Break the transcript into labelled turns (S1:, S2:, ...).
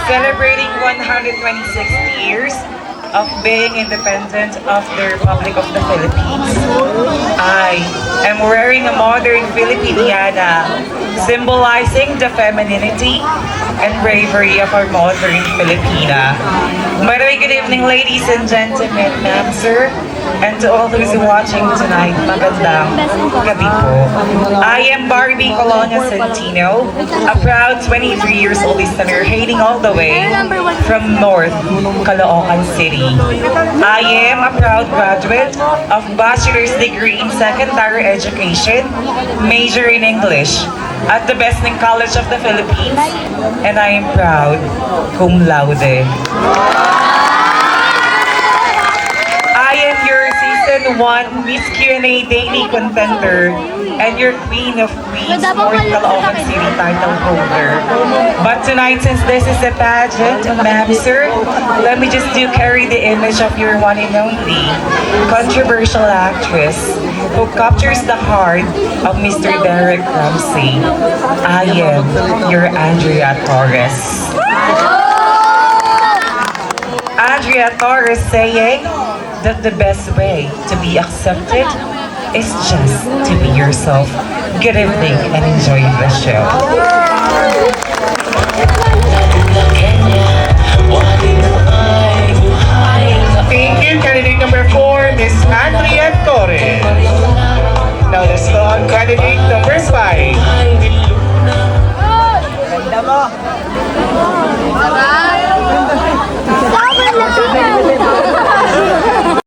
S1: Celebrating 126 years of being independent of the Republic of the Philippines. I am wearing a modern Filipiniana, symbolizing the femininity and bravery of our modern Filipina. Very good evening, ladies and gentlemen, ma'am, sir, and to all who's watching tonight, magandang gabi po. I am Barbie Colonia Centino, a proud 23 years old listener hailing all the way from North Caloocan City. I am a proud graduate of bachelor's degree in secondary education, major in English, at the Besning College of the Philippines, and I am proud cum laude. I am your Season 1 Miss Q&A Daily Contender and your Queen of Queens North Caloocan City title holder. But tonight, since this is a pageant, ma'am, sir, let me just carry the image of your one and only controversial actress who captures the heart of Mr. Derek Ramsey. I am your Andrea Torres. Andrea Torres saying that the best way to be accepted is just to be yourself. Good evening and enjoy the show.
S2: Thank you, candidate number 4, Miss Andrea Torres. Now let's go on candidate number 5.
S3: Ganda mo.